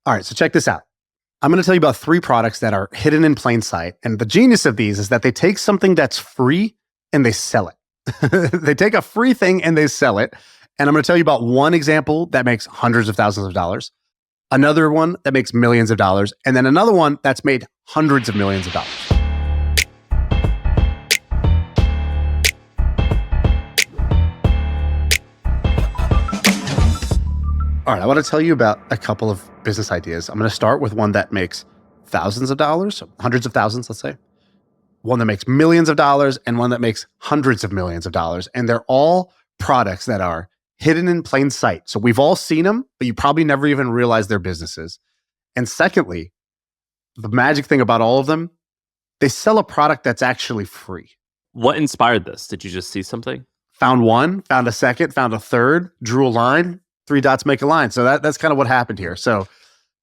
All right, so check this out. I'm going to tell you about 3 products that are hidden in plain sight. And the genius of these is that they take something that's free and they sell it. They take a free thing and they sell it. And I'm going to tell you about one example that makes hundreds of thousands of dollars, another one that makes millions of dollars, and then another one that's made hundreds of millions of dollars. All right, I want to tell you about a couple of business ideas. I'm going to start with one that makes thousands of dollars, hundreds of thousands, let's say. One that makes millions of dollars and one that makes hundreds of millions of dollars. And they're all products that are hidden in plain sight. So we've all seen them, but you probably never even realized they're businesses. And secondly, the magic thing about all of them, they sell a product that's actually free. What inspired this? Did you just see something? Found one, found a second, found a third, drew a line. 3 dots make a line. So that's kind of what happened here. So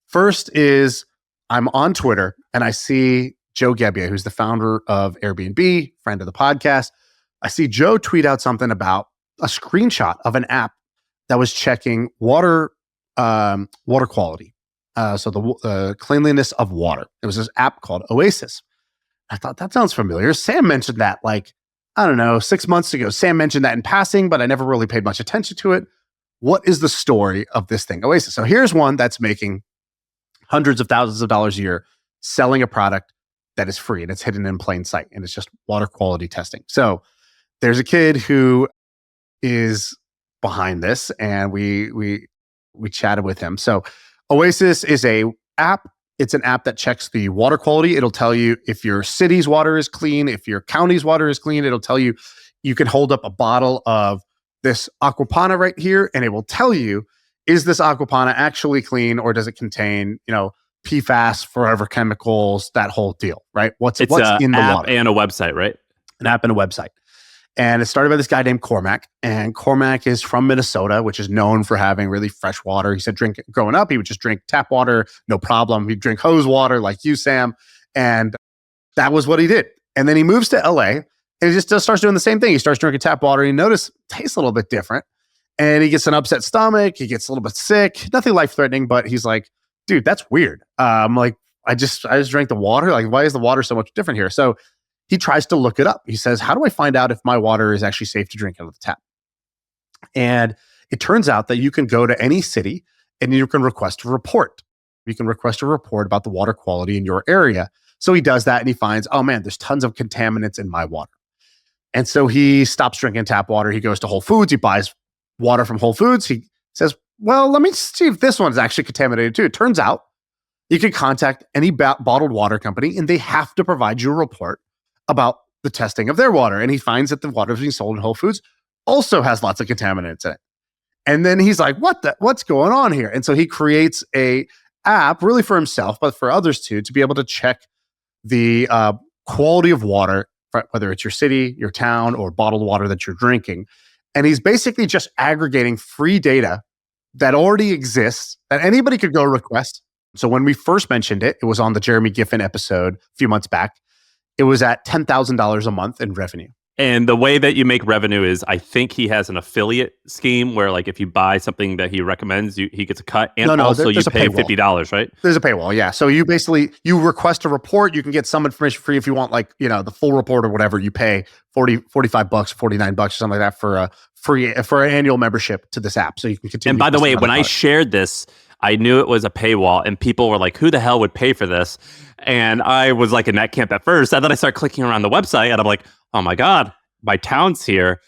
first is I'm on Twitter and I see Joe Gebbia, who's the founder of Airbnb, friend of the podcast. I see Joe tweet out something about a screenshot of an app that was checking water quality. So the cleanliness of water. It was this app called Oasis. I thought that sounds familiar. Sam mentioned that I don't know, 6 months ago. Sam mentioned that in passing, but I never really paid much attention to it. What is the story of this thing, Oasis? So here's one that's making hundreds of thousands of dollars a year selling a product that is free and it's hidden in plain sight and it's just water quality testing. So there's a kid who is behind this and we chatted with him. So Oasis is a app. It's an app that checks the water quality. It'll tell you if your city's water is clean, if your county's water is clean. It'll tell you, you can hold up a bottle of this aquapana right here, and it will tell you, is this aquapana actually clean or does it contain, PFAS, forever chemicals, that whole deal, right? What's in the water? It's an app and a website, right? An app and a website. And it started by this guy named Cormac. And Cormac is from Minnesota, which is known for having really fresh water. He said growing up, he would just drink tap water, no problem. He'd drink hose water like you, Sam. And that was what he did. And then he moves to LA. And he just starts doing the same thing. He starts drinking tap water. And he notices it tastes a little bit different. And he gets an upset stomach. He gets a little bit sick. Nothing life-threatening, but he's like, dude, that's weird. I just drank the water. Like, why is the water so much different here? So he tries to look it up. He says, how do I find out if my water is actually safe to drink out of the tap? And it turns out that you can go to any city and you can request a report. You can request a report about the water quality in your area. So he does that and he finds, oh man, there's tons of contaminants in my water. And so he stops drinking tap water. He goes to Whole Foods. He buys water from Whole Foods. He says, well, let me see if this one's actually contaminated too. It turns out you can contact any bottled water company and they have to provide you a report about the testing of their water. And he finds that the water being sold in Whole Foods also has lots of contaminants in it. And then he's like, what's going on here? And so he creates a app really for himself, but for others too, to be able to check the quality of water, whether it's your city, your town, or bottled water that you're drinking. And he's basically just aggregating free data that already exists that anybody could go request. So when we first mentioned it, it was on the Jeremy Giffen episode a few months back. It was at $10,000 a month in revenue. And the way that you make revenue is, I think he has an affiliate scheme where, like, if you buy something that he recommends, he gets a cut, and also you pay $50, right? There's a paywall, yeah. So you request a report. You can get some information free if you want, like, the full report or whatever. You pay $45, $49 or something like that for an annual membership to this app. So you can continue. And by the way, when I shared this, I knew it was a paywall, and people were like, who the hell would pay for this? And I was like in that camp at first. And then I started clicking around the website, and I'm like, oh my God, my town's here.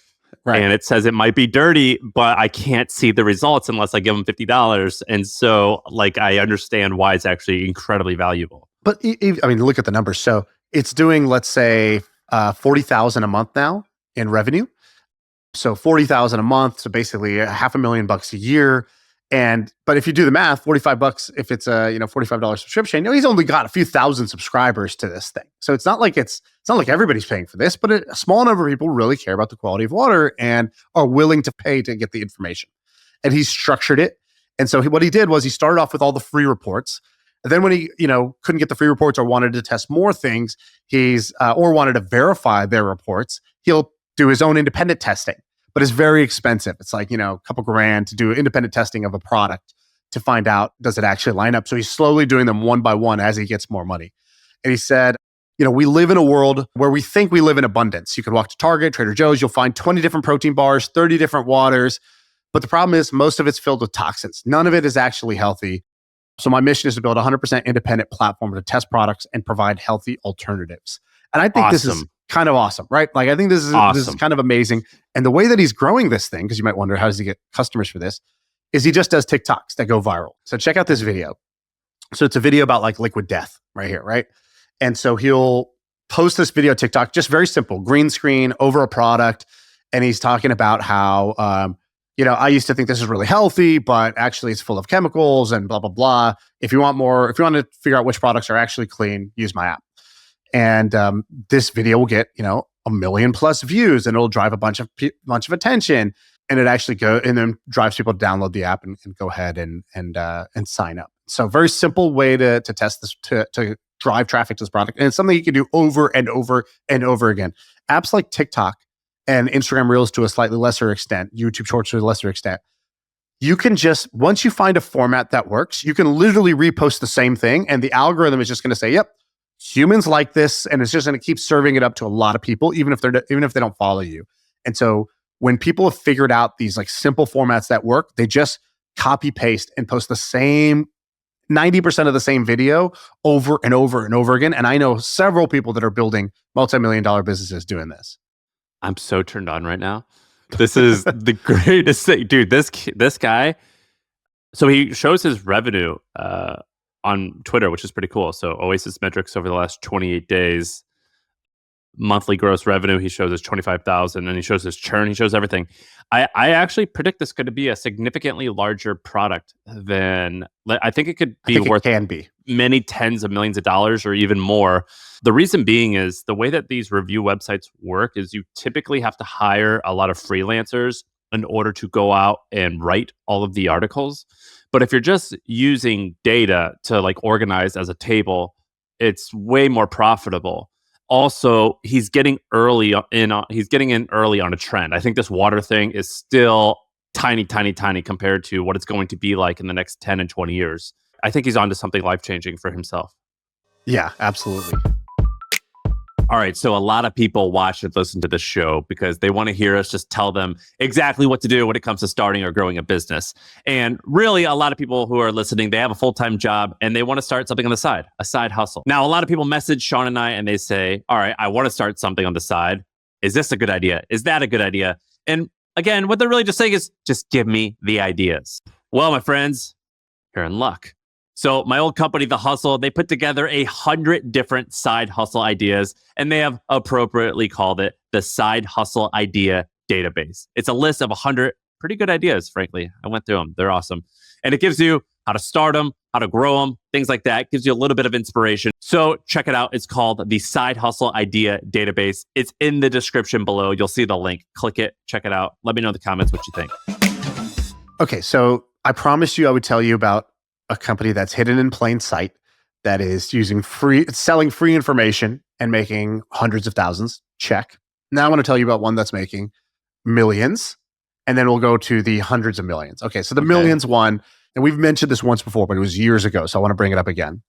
Right. And it says it might be dirty, but I can't see the results unless I give them $50. And so, like, I understand why it's actually incredibly valuable. But I mean, look at the numbers. So it's doing, let's say, $40,000 a month now in revenue. So $40,000 a month. So basically $500,000 a year. But if you do the math, $45, if it's a $45 subscription, he's only got a few thousand subscribers to this thing. So it's not like everybody's paying for this, but a small number of people really care about the quality of water and are willing to pay to get the information. And he's structured it. And so what he did was he started off with all the free reports. And then when he couldn't get the free reports or wanted to test more things, or wanted to verify their reports, he'll do his own independent testing. But it's very expensive. It's like, a couple grand to do independent testing of a product to find out, does it actually line up? So he's slowly doing them one by one as he gets more money. And he said, we live in a world where we think we live in abundance. You can walk to Target, Trader Joe's, you'll find 20 different protein bars, 30 different waters. But the problem is most of it's filled with toxins. None of it is actually healthy. So my mission is to build a 100% independent platform to test products and provide healthy alternatives. And I think this is kind of awesome, right? Like, I think this is kind of amazing. And the way that he's growing this thing, because you might wonder, how does he get customers for this, is he just does TikToks that go viral. So check out this video. So it's a video about like liquid death right here, right? And so he'll post this video TikTok, just very simple, green screen over a product. And he's talking about how, I used to think this is really healthy, but actually it's full of chemicals and blah, blah, blah. If you want to figure out which products are actually clean, use my app. And this video will get, 1 million plus views, and it'll drive a bunch of attention. And it actually then drives people to download the app and go ahead and sign up. So very simple way to test this, to drive traffic to this product. And it's something you can do over and over and over again. Apps like TikTok and Instagram Reels to a slightly lesser extent, YouTube Shorts to a lesser extent, you can just, once you find a format that works, you can literally repost the same thing, and the algorithm is just going to say, yep, humans like this, and it's just going to keep serving it up to a lot of people, even if they don't follow you. And so when people have figured out these like simple formats that work, they just copy paste and post the same 90% of the same video over and over and over again. And I know several people that are building multi-million-dollar businesses doing this. I'm so turned on right now. This is the greatest thing, dude. This guy. So he shows his revenue on Twitter, which is pretty cool. So Oasis metrics over the last 28 days, monthly gross revenue, he shows is 25,000, and he shows his churn. He shows everything. I actually predict this could be a significantly larger product than, I think it could be worth, can be many tens of millions of dollars or even more. The reason being is the way that these review websites work is you typically have to hire a lot of freelancers in order to go out and write all of the articles. But if you're just using data to like organize as a table, it's way more profitable. Also, he's getting in early on a trend. I think this water thing is still tiny compared to what it's going to be like in the next 10 and 20 years. I think he's onto something life-changing for himself. Yeah, absolutely. All right, so a lot of people watch and listen to this show because they want to hear us just tell them exactly what to do when it comes to starting or growing a business. And really, a lot of people who are listening, they have a full-time job and they want to start something on the side, a side hustle. Now, a lot of people message Shaan and I and they say, all right, I want to start something on the side. Is this a good idea? Is that a good idea? And again, what they're really just saying is, just give me the ideas. Well, my friends, you're in luck. So my old company, The Hustle, they put together 100 different side hustle ideas, and they have appropriately called it the Side Hustle Idea Database. It's a list of 100 pretty good ideas, frankly. I went through them. They're awesome. And it gives you how to start them, how to grow them, things like that. It gives you a little bit of inspiration. So check it out. It's called the Side Hustle Idea Database. It's in the description below. You'll see the link. Click it. Check it out. Let me know in the comments what you think. Okay, so I promised you I would tell you about a company that's hidden in plain sight that is selling free information and making hundreds of thousands. Check. Now I want to tell you about one that's making millions, and then we'll go to the hundreds of millions. Okay, so the millions one, and we've mentioned this once before, but it was years ago, so I want to bring it up again.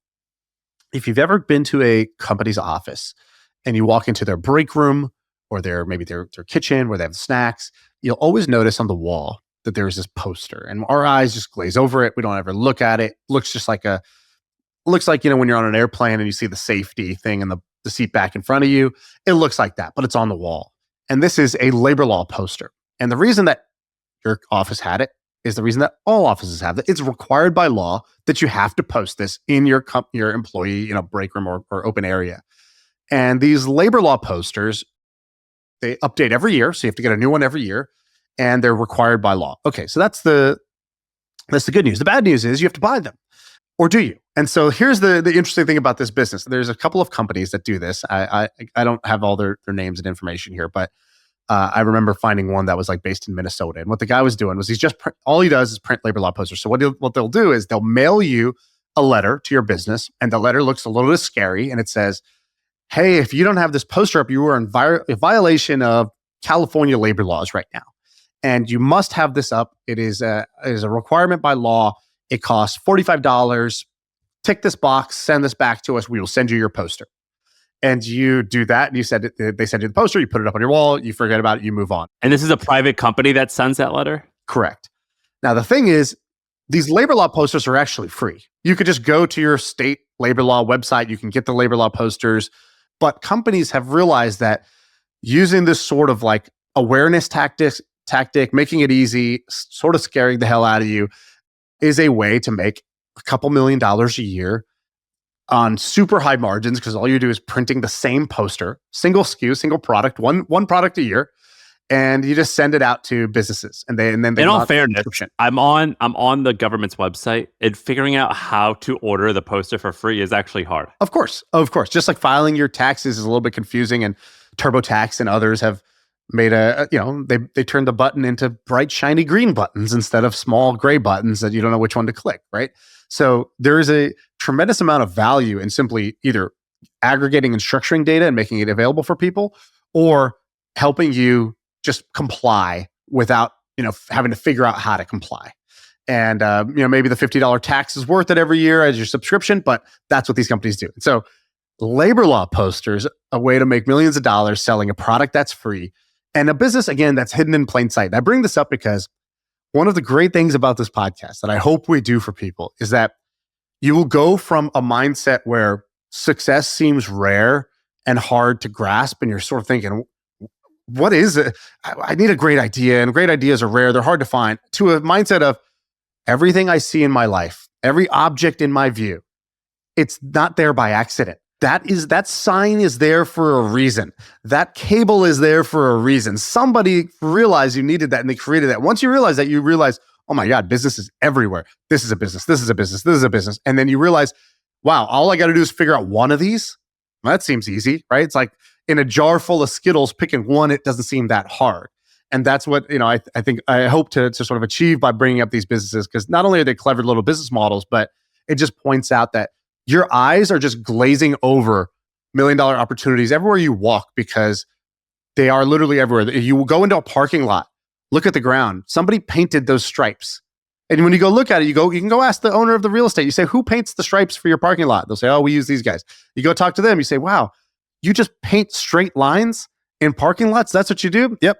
If you've ever been to a company's office and you walk into their break room or maybe their kitchen where they have the snacks, you'll always notice on the wall that there's this poster, and our eyes just glaze over it. We don't ever look at it. Looks like when you're on an airplane and you see the safety thing and the seat back in front of you, it looks like that, but it's on the wall. And this is a labor law poster. And the reason that your office had it is the reason that all offices have it. It's required by law that you have to post this in your employee, break room or open area. And these labor law posters, they update every year. So you have to get a new one every year. And they're required by law. Okay, so that's the good news. The bad news is you have to buy them, or do you? And so here's the interesting thing about this business. There's a couple of companies that do this. I don't have all their names and information here, but I remember finding one that was like based in Minnesota. And what the guy was doing was all he does is print labor law posters. So what they'll do is they'll mail you a letter to your business, and the letter looks a little bit scary, and it says, "Hey, if you don't have this poster up, you are in violation of California labor laws right now. And you must have this up. It is a requirement by law. It costs $45. Tick this box, send this back to us. We will send you your poster. And you do that, and they send you the poster, you put it up on your wall, you forget about it, you move on. And this is a private company that sends that letter? Correct. Now, the thing is, these labor law posters are actually free. You could just go to your state labor law website, you can get the labor law posters, but companies have realized that using this sort of like awareness tactic, making it easy, sort of scaring the hell out of you, is a way to make a couple $1 million a year on super high margins, because all you do is printing the same poster, single SKU, single product, one product a year, and you just send it out to businesses. And then they in all fairness, I'm on the government's website, and figuring out how to order the poster for free is actually hard. Of course. Just like filing your taxes is a little bit confusing, and TurboTax and others have made they turned the button into bright, shiny green buttons instead of small gray buttons that you don't know which one to click, right? So there is a tremendous amount of value in simply either aggregating and structuring data and making it available for people, or helping you just comply without, having to figure out how to comply. And, maybe the $50 tax is worth it every year as your subscription, but that's what these companies do. So labor law posters, a way to make millions of dollars selling a product that's free, and a business, again, that's hidden in plain sight. And I bring this up because one of the great things about this podcast that I hope we do for people is that you will go from a mindset where success seems rare and hard to grasp, and you're sort of thinking, what is it? I need a great idea, and great ideas are rare. They're hard to find, to a mindset of everything I see in my life, every object in my view, it's not there by accident. That sign is there for a reason. That cable is there for a reason. Somebody realized you needed that, and they created that. Once you realize that, you realize, oh my God, business is everywhere. This is a business. This is a business. This is a business. And then you realize, wow, all I got to do is figure out one of these. Well, that seems easy, right? It's like in a jar full of Skittles, picking one, it doesn't seem that hard. And that's what, I think I hope to sort of achieve by bringing up these businesses, because not only are they clever little business models, but it just points out that your eyes are just glazing over $1 million opportunities everywhere you walk, because they are literally everywhere. You will go into a parking lot, look at the ground. Somebody painted those stripes. And when you go look at it, you can go ask the owner of the real estate. You say, who paints the stripes for your parking lot? They'll say, oh, we use these guys. You go talk to them. You say, wow, you just paint straight lines in parking lots? That's what you do? Yep.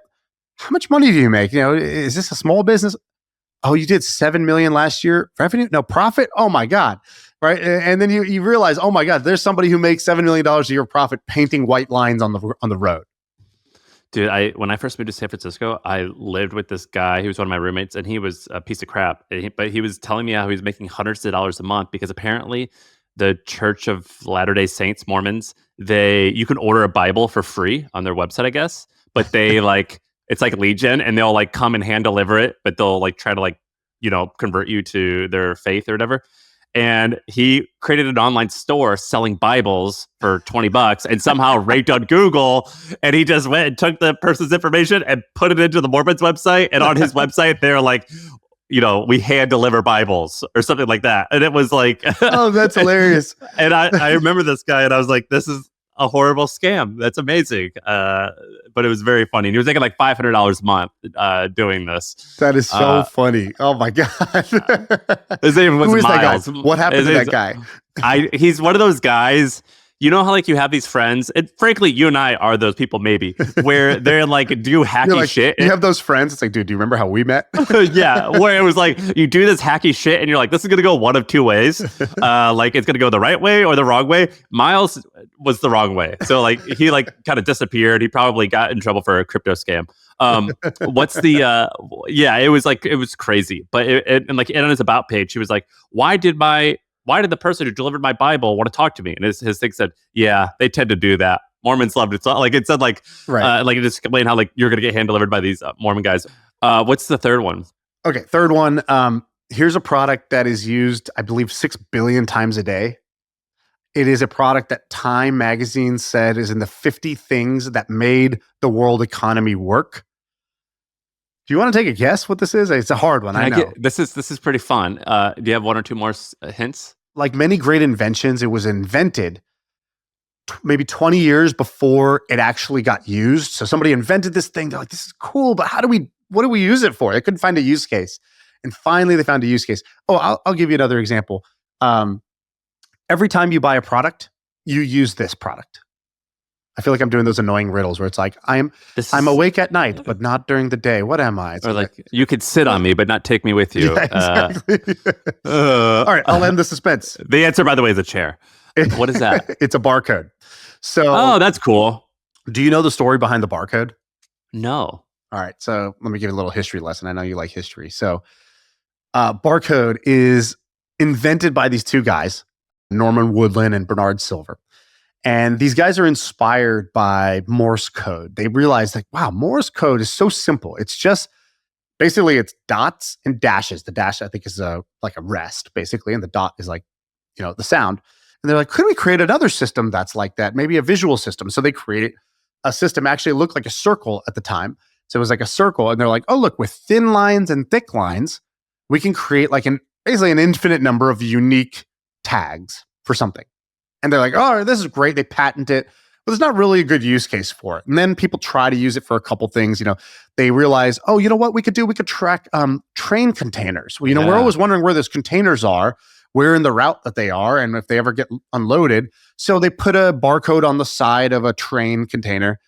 How much money do you make? Is this a small business? Oh, you did 7 million last year revenue? No, profit? Oh my God. Right. And then you realize, oh my God, there's somebody who makes $7 million a year profit painting white lines on the road. Dude, when I first moved to San Francisco, I lived with this guy. He was one of my roommates, and he was a piece of crap. But he was telling me how he was making hundreds of dollars a month, because apparently the Church of Latter-day Saints, Mormons, you can order a Bible for free on their website, I guess. But they it's like Legion, and they'll come and hand deliver it, but they'll try to convert you to their faith or whatever. And he created an online store selling Bibles for $20 and somehow ranked on Google. And he just went and took the person's information and put it into the Mormons website. And on his website, they're like, we hand deliver Bibles or something like that. And it was like, oh, that's hilarious. And I remember this guy, and I was like, this is a horrible scam. That's amazing. But it was very funny. And he was making $500 a month doing this. That is so funny. Oh my God. His name was Who is Miles. That guy? What happened to that guy? He's one of those guys. You know how you have these friends, and frankly, you and I are those people maybe, where they're do hacky shit. You have those friends. It's like, dude, do you remember how we met? Yeah, where it was you do this hacky shit, and you're like, this is gonna go one of two ways. It's gonna go the right way or the wrong way. Miles was the wrong way, so he kind of disappeared. He probably got in trouble for a crypto scam. What's the it was crazy, but and on his about page, he was like, why did the person who delivered my Bible want to talk to me? And his thing said, yeah, they tend to do that. Mormons loved it. So it said right. It just explained how you're going to get hand delivered by these Mormon guys. What's the third one? Okay. Third one. Here's a product that is used, I believe, 6 billion times a day. It is a product that Time magazine said is in the 50 things that made the world economy work. Do you want to take a guess what this is? It's a hard one. I know. This is pretty fun. Do you have one or two more hints? Like many great inventions, it was invented maybe 20 years before it actually got used. So somebody invented this thing. They're like, this is cool, but what do we use it for? They couldn't find a use case. And finally, they found a use case. Oh, I'll give you another example. Every time you buy a product, you use this product. I feel like I'm doing those annoying riddles where it's like, I'm awake at night, but not during the day. What am I? It's or like, you could sit on me, but not take me with you. Yeah, exactly. All right, I'll end the suspense. The answer, by the way, is a chair. What is that? It's a barcode. So, oh, that's cool. Do you know the story behind the barcode? No. All right, so let me give you a little history lesson. I know you like history. So, barcode is invented by these two guys, Norman Woodland and Bernard Silver. And these guys are inspired by Morse code. They realize like, wow, Morse code is so simple. It's just basically it's dots and dashes. The dash I think is like a rest basically, and the dot is like, the sound. And they're like, could we create another system that's like that? Maybe a visual system. So they created a system. Actually, it looked like a circle at the time. So it was like a circle, and they're like, oh look, with thin lines and thick lines, we can create like basically an infinite number of unique tags for something. And they're like, oh, this is great. They patent it, but there's not really a good use case for it. And then people try to use it for a couple things. They realize, oh, you know what we could do? We could track train containers. Well, we're always wondering where those containers are, where in the route that they are, and if they ever get unloaded. So they put a barcode on the side of a train container,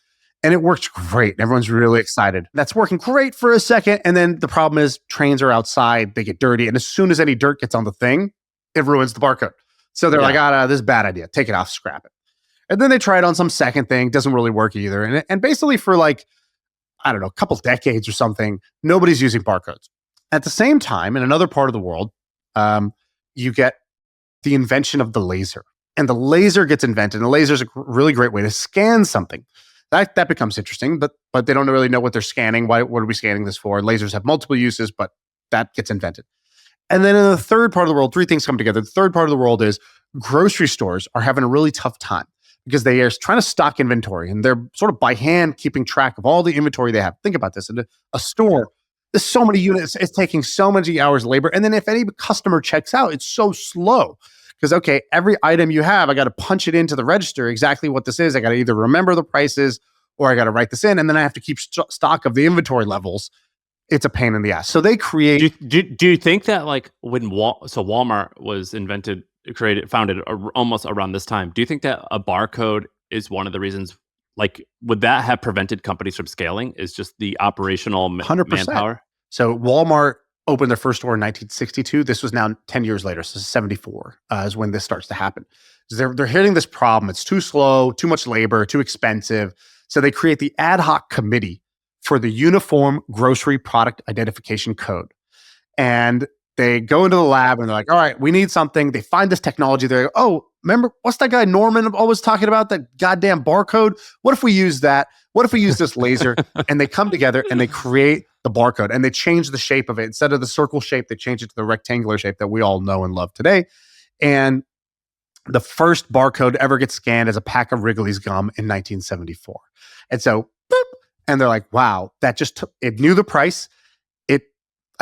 and it works great. Everyone's really excited. That's working great for a second. And then the problem is trains are outside, they get dirty. And as soon as any dirt gets on the thing, it ruins the barcode. So they're like, this is a bad idea. Take it off, scrap it. And then they try it on some second thing. Doesn't really work either. And basically for like, I don't know, a couple decades or something, nobody's using barcodes. At the same time, in another part of the world, you get the invention of the laser. And the laser gets invented. And the laser is a really great way to scan something. That becomes interesting, but they don't really know what they're scanning. What are we scanning this for? Lasers have multiple uses, but that gets invented. And then in the third part of the world, three things come together. The third part of the world is grocery stores are having a really tough time because they are trying to stock inventory, and they're sort of by hand keeping track of all the inventory they have. Think about this. In a store, there's so many units. It's taking so many hours of labor. And then if any customer checks out, it's so slow because, okay, every item you have, I got to punch it into the register exactly what this is. I got to either remember the prices or I got to write this in. And then I have to keep stock of the inventory levels. It's a pain in the ass. So they create. Do you think that like when Walmart was founded almost around this time, do you think that a barcode is one of the reasons? Like, would that have prevented companies from scaling? Is just the operational 100%. manpower? So Walmart opened their first store in 1962. This was now 10 years later. So 74 is when this starts to happen. So they're hitting this problem. It's too slow, too much labor, too expensive. So they create the ad hoc committee for the Uniform Grocery Product Identification Code. And they go into the lab and they're like, all right, we need something. They find this technology. They're like, oh, remember, what's that guy Norman always talking about? That goddamn barcode? What if we use that? What if we use this laser? And they come together and they create the barcode, and they change the shape of it. Instead of the circle shape, they change it to the rectangular shape that we all know and love today. And the first barcode ever gets scanned as a pack of Wrigley's gum in 1974. And so, boop, and they're like, wow, that just it knew the price. It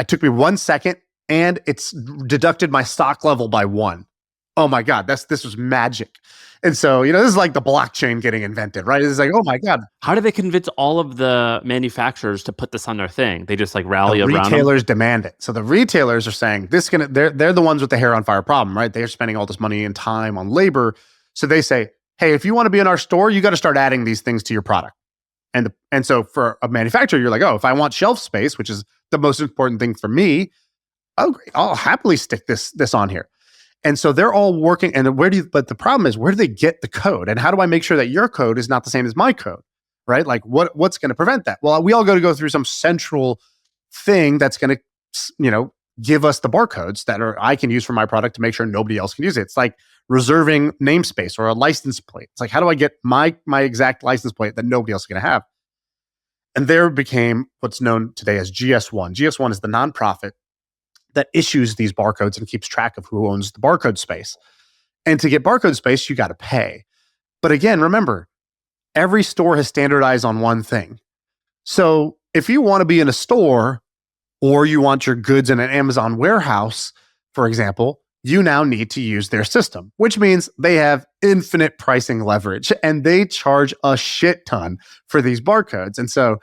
took me 1 second, and it's deducted my stock level by 1. Oh my God, this was magic. And so, this is like the blockchain getting invented, right? It's like, oh my God. How do they convince all of the manufacturers to put this on their thing? They just like rally around them? Retailers demand it. So the retailers are saying they're the ones with the hair on fire problem, right? They're spending all this money and time on labor. So they say, hey, if you want to be in our store, you got to start adding these things to your product. And so for a manufacturer, you're like, oh, if I want shelf space, which is the most important thing for me, oh, great, I'll happily stick this on here. And so they're all working. And but the problem is, where do they get the code? And how do I make sure that your code is not the same as my code? Right? Like what's going to prevent that? Well, we all got to go through some central thing that's going to, give us the barcodes that I can use for my product to make sure nobody else can use it. It's like reserving namespace or a license plate. It's like, how do I get my exact license plate that nobody else is going to have? And there became what's known today as GS1. GS1 is the nonprofit that issues these barcodes and keeps track of who owns the barcode space. And to get barcode space, you got to pay. But again, remember, every store has standardized on one thing. So if you want to be in a store or you want your goods in an Amazon warehouse, for example, you now need to use their system, which means they have infinite pricing leverage and they charge a shit ton for these barcodes. And so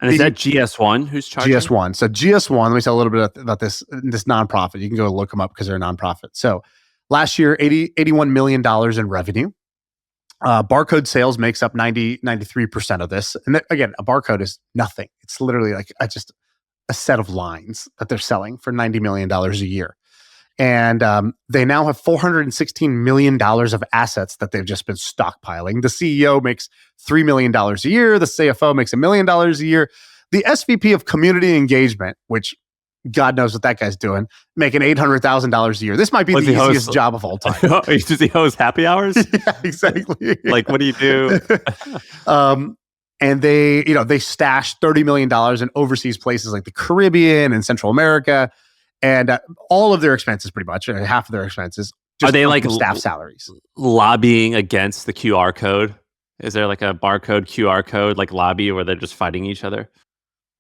And is that GS1 who's charging? GS1. So GS1, let me tell a little bit about this nonprofit. You can go look them up because they're a nonprofit. So last year, $81 million in revenue. Barcode sales makes up 93% of this. And again, a barcode is nothing. It's literally like just a set of lines that they're selling for $90 million a year. And they now have $416 million of assets that they've just been stockpiling. The CEO makes $3 million a year. The CFO makes $1 million a year. The SVP of community engagement, which God knows what that guy's doing, making $800,000 a year. This might be the easiest job of all time. Does he host happy hours? Yeah, exactly. Like, what do you do? And they stash $30 million in overseas places like the Caribbean and Central America, and all of their expenses, pretty much half of their expenses, just are they like staff salaries, lobbying against the QR code? Is there like a barcode QR code like lobby where they're just fighting each other?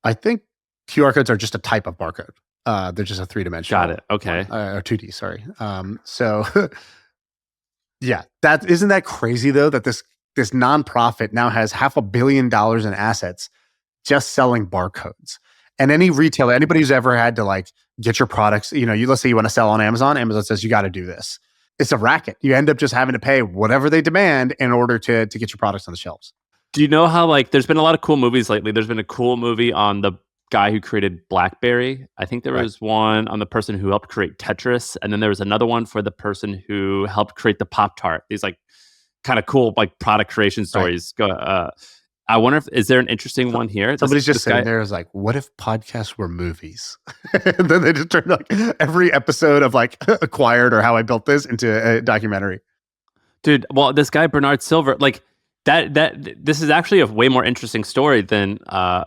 I think QR codes are just a type of barcode. They're just a 3-dimensional. Got it. Okay. Or 2D. Sorry. So, yeah, isn't that crazy though that this nonprofit now has $500 million in assets just selling barcodes. And any retailer, anybody who's ever had to like get your products, let's say you want to sell on Amazon, Amazon says you got to do this. It's a racket. You end up just having to pay whatever they demand in order to get your products on the shelves. Do you know how there's been a lot of cool movies lately? There's been a cool movie on the guy who created BlackBerry. I think there was one on the person who helped create Tetris, and then there was another one for the person who helped create the Pop-Tart. These like kind of cool like product creation stories. Right. I wonder is there an interesting one here? Somebody's just sitting there is like, what if podcasts were movies? And then they just turned like every episode of like Acquired or How I Built This into a documentary. Dude, well, this guy Bernard Silver, like this is actually a way more interesting story than I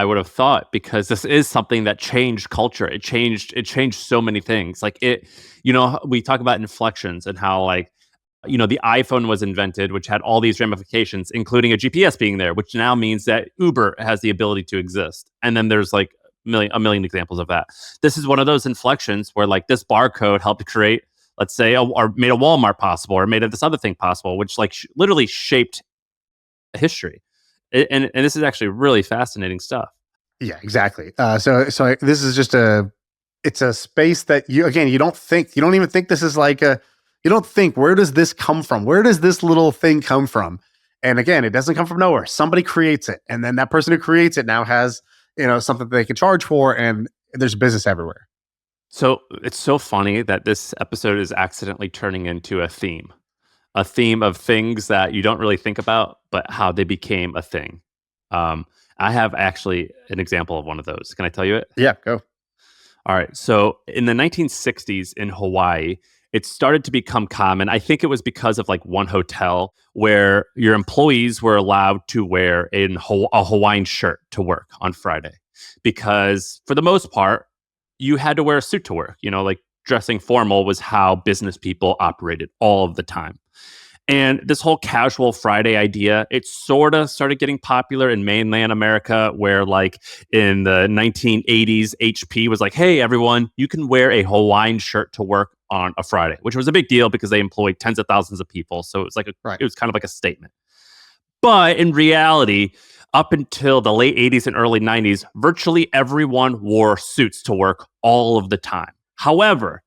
would have thought, because this is something that changed culture. It changed so many things. Like we talk about inflections and how the iPhone was invented, which had all these ramifications, including a GPS being there, which now means that Uber has the ability to exist. And then there's like a million examples of that. This is one of those inflections where like this barcode helped create, let's say, or made a Walmart possible, or made this other thing possible, which like literally shaped history. And this is actually really fascinating stuff. Yeah, exactly. So this is just it's a space that you don't even think this is like you don't think, where does this come from? Where does this little thing come from? And again, it doesn't come from nowhere. Somebody creates it. And then that person who creates it now has, something that they can charge for, and there's business everywhere. So it's so funny that this episode is accidentally turning into a theme of things that you don't really think about, but how they became a thing. I have actually an example of one of those. Can I tell you it? Yeah, go. All right. So in the 1960s in Hawaii, it started to become common. I think it was because of like one hotel where your employees were allowed to wear a Hawaiian shirt to work on Friday, because for the most part, you had to wear a suit to work. Like dressing formal was how business people operated all of the time. And this whole casual Friday idea, it sort of started getting popular in mainland America, where like in the 1980s, HP was like, hey, everyone, you can wear a Hawaiian shirt to work on a Friday, which was a big deal because they employed tens of thousands of people. So it was like it was kind of like a statement. But in reality, up until the late 80s and early 90s, virtually everyone wore suits to work all of the time. However,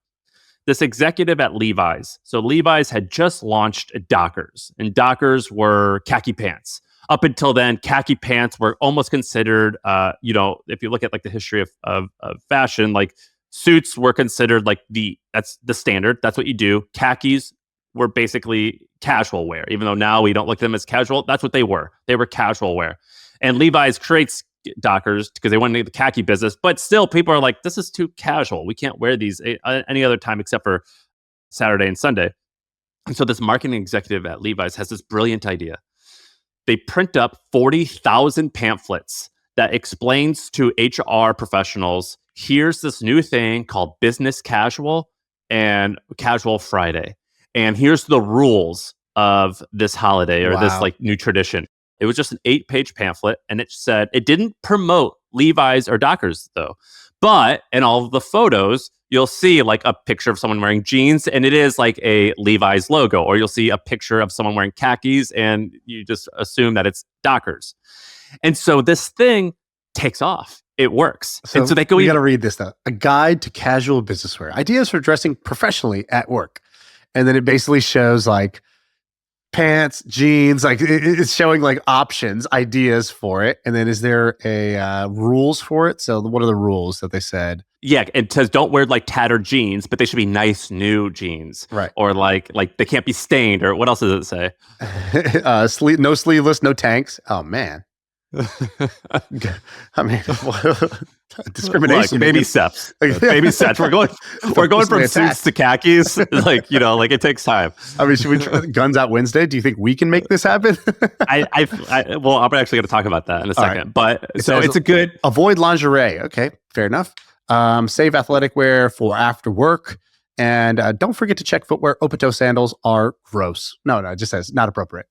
this executive at Levi's, so Levi's had just launched Dockers, and Dockers were khaki pants. Up until then, khaki pants were almost considered, if you look at like the history of fashion, like suits were considered like that's the standard. That's what you do. Khakis were basically casual wear, even though now we don't look at them as casual. That's what they were. They were casual wear. And Levi's creates Dockers because they wanted to get the khaki business, but still people are like, this is too casual. We can't wear these any other time except for Saturday and Sunday. And so this marketing executive at Levi's has this brilliant idea. They print up 40,000 pamphlets that explains to HR professionals, here's this new thing called business casual and casual Friday. And here's the rules of this holiday or this like new tradition. It was just an 8-page pamphlet, and it said, it didn't promote Levi's or Dockers though, but in all of the photos, you'll see like a picture of someone wearing jeans, and it is like a Levi's logo, or you'll see a picture of someone wearing khakis, and you just assume that it's Dockers. And so this thing takes off. It works. So, and so they go. We got to read this though. A guide to casual business wear, ideas for dressing professionally at work, and then it basically shows like pants, jeans, like it's showing like options, ideas for it. And then is there a rules for it? So what are the rules that they said? Yeah, it says don't wear like tattered jeans, but they should be nice new jeans, right? Or like they can't be stained. Or what else does it say? No sleeveless, no tanks. Oh man. I mean, discrimination. Look, baby steps. Baby steps. We're going from suits to khakis. Like it takes time. I mean, should we try Guns Out Wednesday? Do you think we can make this happen? Well, I'm actually going to talk about that in a second. Right. But it's a good avoid lingerie. Okay, fair enough. Save athletic wear for after work, and don't forget to check footwear. Open-toe sandals are gross. No, it just says not appropriate.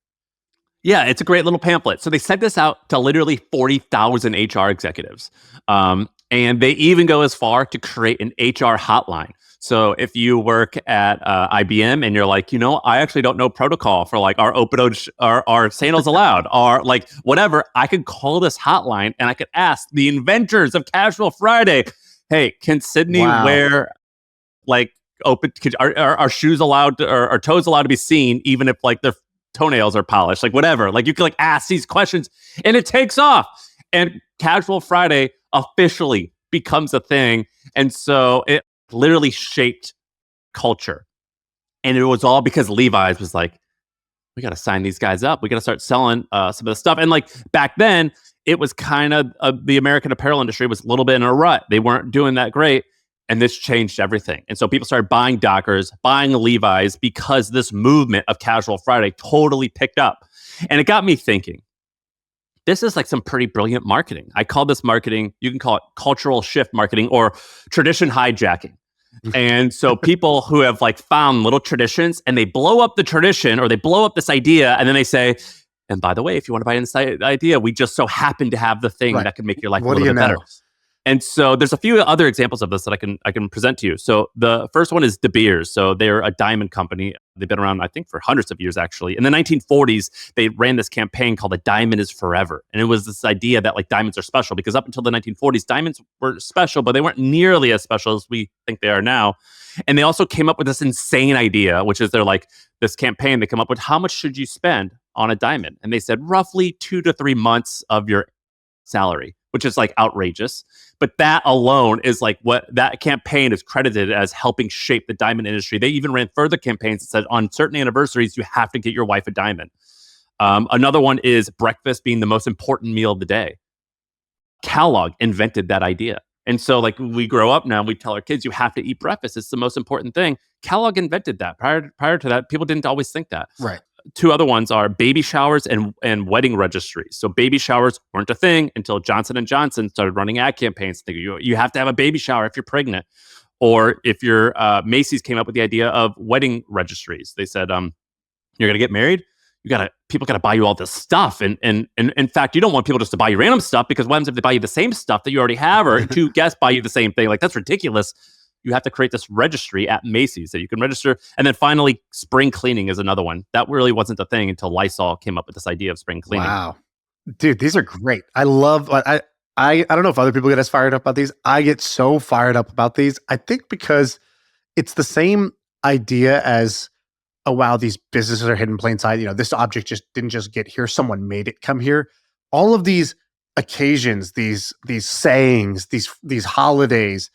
Yeah, it's a great little pamphlet. So they sent this out to literally 40,000 HR executives. And they even go as far to create an HR hotline. So if you work at IBM and you're like, I actually don't know protocol for like our our sandals allowed, or like whatever, I could call this hotline and I could ask the inventors of Casual Friday, hey, can Sydney wear like are shoes allowed to, or are toes allowed to be seen even if like they're toenails are polished, like whatever. Like you can like ask these questions and it takes off. And Casual Friday officially becomes a thing. And so it literally shaped culture. And it was all because Levi's was like, we got to sign these guys up. We got to start selling some of the stuff. And like back then, it was kind of the American apparel industry was a little bit in a rut. They weren't doing that great. And this changed everything. And so people started buying Dockers, buying Levi's because this movement of Casual Friday totally picked up. And it got me thinking, this is like some pretty brilliant marketing. I call this marketing, you can call it cultural shift marketing or tradition hijacking. And so people who have like found little traditions and they blow up the tradition or they blow up this idea and then they say, and by the way, if you want to buy into this idea, we just so happen to have the thing that can make your life a little bit better. And so there's a few other examples of this that I can present to you. So the first one is De Beers. So they're a diamond company. They've been around, I think, for hundreds of years, actually. In the 1940s, they ran this campaign called "A Diamond is Forever." And it was this idea that like diamonds are special because up until the 1940s, diamonds were special, but they weren't nearly as special as we think they are now. And they also came up with this insane idea, which is they're like this campaign. They come up with how much should you spend on a diamond? And they said roughly 2 to 3 months of your salary, which is like outrageous. But that alone is like what that campaign is credited as helping shape the diamond industry. They even ran further campaigns that said on certain anniversaries, you have to get your wife a diamond. Another one is breakfast being the most important meal of the day. Kellogg invented that idea. And so like we grow up now, we tell our kids, you have to eat breakfast. It's the most important thing. Kellogg invented that. Prior to that, people didn't always think that. Right. Two other ones are baby showers and wedding registries. So baby showers weren't a thing until Johnson & Johnson started running ad campaigns. You have to have a baby shower if you're pregnant. Or if you're Macy's came up with the idea of wedding registries. They said, you're going to get married? People got to buy you all this stuff. And in fact, you don't want people just to buy you random stuff because what happens if they buy you the same stuff that you already have or two guests buy you the same thing? Like that's ridiculous. You have to create this registry at Macy's that you can register. And then finally, spring cleaning is another one. That really wasn't a thing until Lysol came up with this idea of spring cleaning. Wow. Dude, these are great. I love, I don't know if other people get as fired up about these. I get so fired up about these. I think because it's the same idea as, oh, wow, these businesses are hidden in plain sight. This object didn't just get here. Someone made it come here. All of these occasions, these sayings, these holidays,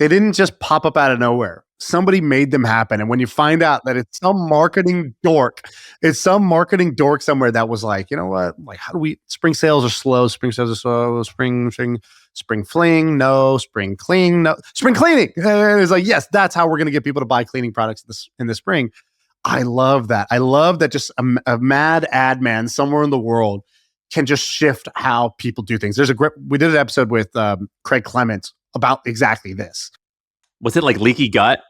they didn't just pop up out of nowhere. Somebody made them happen. And when you find out that it's some marketing dork somewhere that was like, you know what? Like, how do spring sales are slow. Spring fling, no. Spring clean, no. Spring cleaning. And it's like, yes, that's how we're going to get people to buy cleaning products in the spring. I love that. I love that just a mad ad man somewhere in the world can just shift how people do things. We did an episode with Craig Clements about exactly this. Was it like leaky gut?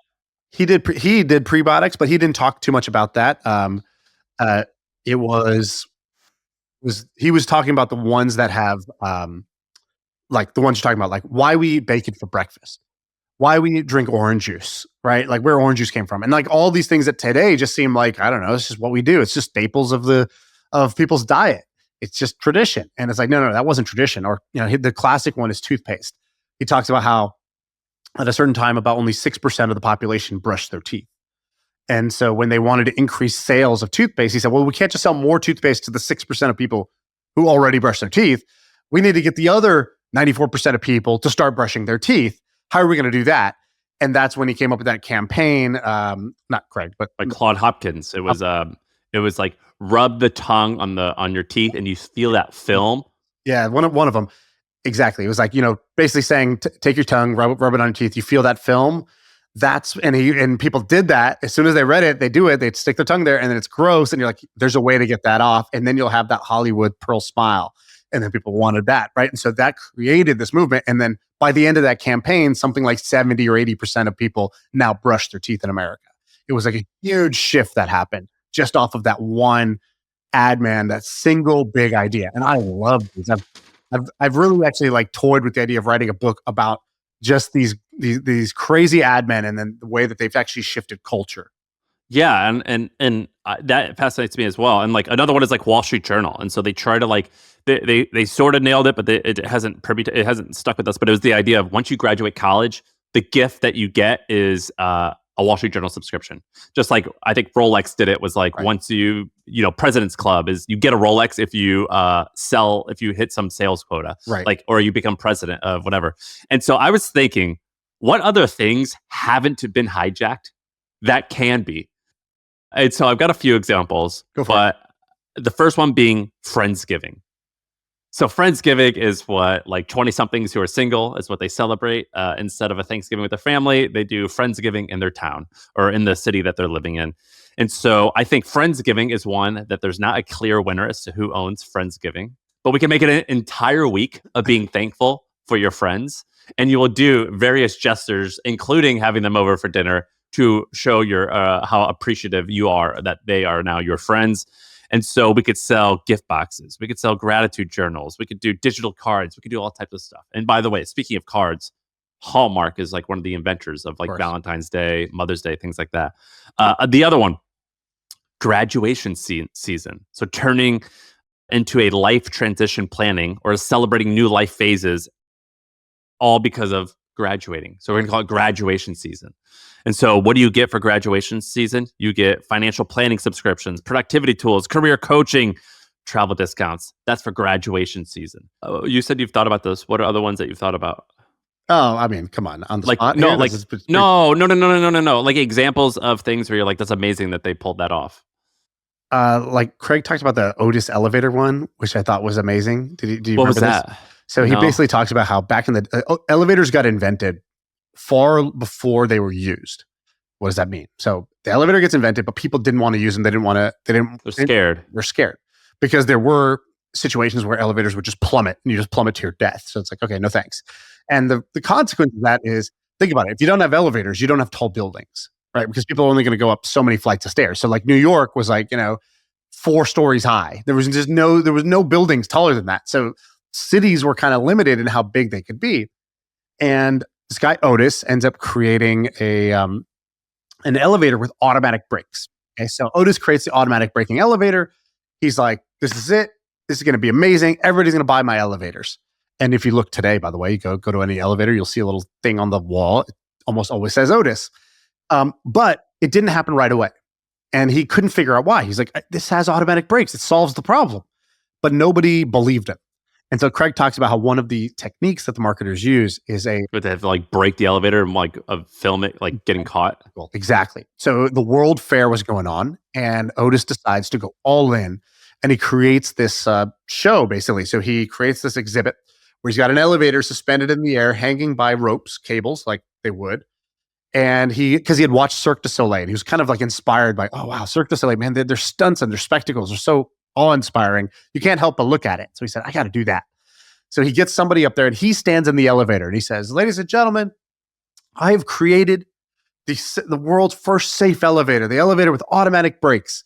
He did prebiotics, but he didn't talk too much about that. He was talking about the ones that have like the ones you're talking about, like why we eat bacon for breakfast, why we drink orange juice, right? Like where orange juice came from, and like all these things that today just seem like, I don't know, it's just what we do. It's just staples of people's diet. it's just tradition. And it's like, no, that wasn't tradition. Or, the classic one is toothpaste. He talks about how at a certain time, about only 6% of the population brushed their teeth. And so when they wanted to increase sales of toothpaste, he said, well, we can't just sell more toothpaste to the 6% of people who already brush their teeth. We need to get the other 94% of people to start brushing their teeth. How are we going to do that? And that's when he came up with that campaign. Not Craig, but like Claude Hopkins. It was like rub the tongue on your teeth and you feel that film. Yeah, one of them. Exactly. It was like, basically saying, take your tongue, rub it on your teeth. You feel that film. And people did that. As soon as they read it, they do it. They'd stick their tongue there, and then it's gross. And you're like, there's a way to get that off. And then you'll have that Hollywood pearl smile. And then people wanted that, right? And so that created this movement. And then by the end of that campaign, something like 70 or 80% of people now brush their teeth in America. It was like a huge shift that happened just off of that one ad, man, that single big idea. And I love these. I've really actually like toyed with the idea of writing a book about just these crazy ad men and then the way that they've actually shifted culture. Yeah, and that fascinates me as well. And like another one is like Wall Street Journal, and so they try to like they sort of nailed it, but it hasn't stuck with us. But it was the idea of once you graduate college, the gift that you get is a Wall Street Journal subscription. Just like I think Rolex did it, was like right. Once President's Club is you get a Rolex if you hit some sales quota, right? Like, or you become president of whatever. And so I was thinking, what other things haven't been hijacked that can be? And so I've got a few examples, but the first one being Friendsgiving. So Friendsgiving is what like 20-somethings who are single is what they celebrate. Instead of a Thanksgiving with their family, they do Friendsgiving in their town or in the city that they're living in. And so I think Friendsgiving is one that there's not a clear winner as to who owns Friendsgiving, but we can make it an entire week of being thankful for your friends. And you will do various gestures, including having them over for dinner to show your how appreciative you are that they are now your friends. And so we could sell gift boxes. We could sell gratitude journals. We could do digital cards. We could do all types of stuff. And by the way, speaking of cards, Hallmark is like one of the inventors of like Valentine's Day, Mother's Day, things like that. The other one, graduation season. So turning into a life transition planning or celebrating new life phases, all because of graduating. So we're going to call it graduation season. And so what do you get for graduation season? You get financial planning subscriptions, productivity tools, career coaching, travel discounts. That's for graduation season. You said you've thought about this. What are other ones that you've thought about? Oh, I mean, come on. On the like, spot no, here? like, no. Like examples of things where you're like, that's amazing that they pulled that off. Like Craig talked about the Otis elevator one, which I thought was amazing. Did you what was remember that? This? So he basically talks about how back in the elevators got invented far before they were used. What does that mean? So the elevator gets invented, but people didn't want to use them. They're scared. They're scared because there were situations where elevators would just plummet and you just plummet to your death. So it's like, okay, no thanks. And the consequence of that is, think about it. If you don't have elevators, you don't have tall buildings, right? Because people are only going to go up so many flights of stairs. So like New York was like, 4 stories high. There was no buildings taller than that. So cities were kind of limited in how big they could be. And this guy Otis ends up creating an elevator with automatic brakes. Okay, so Otis creates the automatic braking elevator. He's like, this is it. This is going to be amazing. Everybody's going to buy my elevators. And if you look today, by the way, you go to any elevator, you'll see a little thing on the wall. It almost always says Otis. But it didn't happen right away. And he couldn't figure out why. He's like, this has automatic brakes. It solves the problem. But nobody believed him. And so Craig talks about how one of the techniques that the marketers use is but they have to like break the elevator and like film it, like getting caught. Well, exactly. So the World Fair was going on and Otis decides to go all in and he creates this show basically. So he creates this exhibit where he's got an elevator suspended in the air, hanging by ropes, cables, like they would. And because he had watched Cirque du Soleil and he was kind of like inspired by, oh wow, Cirque du Soleil, man, their stunts and their spectacles are so awe-inspiring. You can't help but look at it. So he said, I got to do that. So he gets somebody up there and he stands in the elevator and he says, ladies and gentlemen, I have created the world's first safe elevator, the elevator with automatic brakes.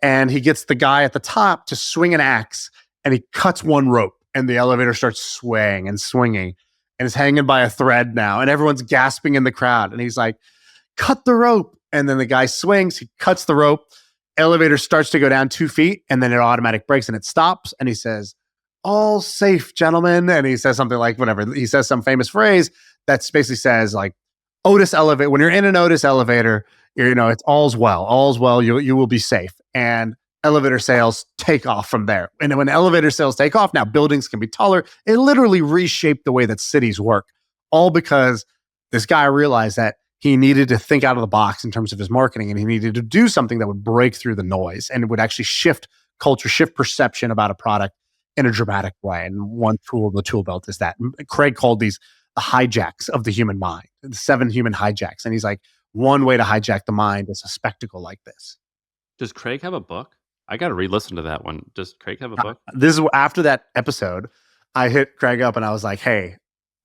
And he gets the guy at the top to swing an axe and he cuts one rope and the elevator starts swaying and swinging and is hanging by a thread now. And everyone's gasping in the crowd. And he's like, cut the rope. And then the guy swings, he cuts the rope. elevator starts to go down 2 feet, and then it automatic brakes and it stops. And he says, "All safe, gentlemen." And he says something like whatever. He says some famous phrase that basically says like, Otis elevator. When you're in an Otis elevator, it's all's well. All's well. You will be safe. And elevator sales take off from there. And when elevator sales take off, now buildings can be taller. It literally reshaped the way that cities work, all because this guy realized that he needed to think out of the box in terms of his marketing, and he needed to do something that would break through the noise and it would actually shift culture, shift perception about a product in a dramatic way. And one tool of the tool belt is that. Craig called these the hijacks of the human mind, the 7 human hijacks. And he's like, one way to hijack the mind is a spectacle like this. Does Craig have a book? I got to re-listen to that one. Does Craig have a book? This is after that episode. I hit Craig up and I was like, "Hey,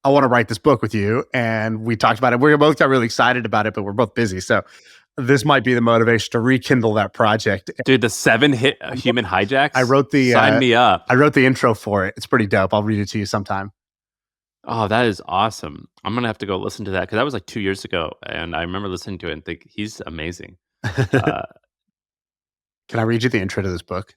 I want to write this book with you." And we talked about it. We both got really excited about it, but we're both busy. So this might be the motivation to rekindle that project. Dude, the 7 human hijacks? I wrote the sign me up. I wrote the intro for it. It's pretty dope. I'll read it to you sometime. Oh, that is awesome. I'm going to have to go listen to that because that was like 2 years ago. And I remember listening to it and think he's amazing. Can I read you the intro to this book?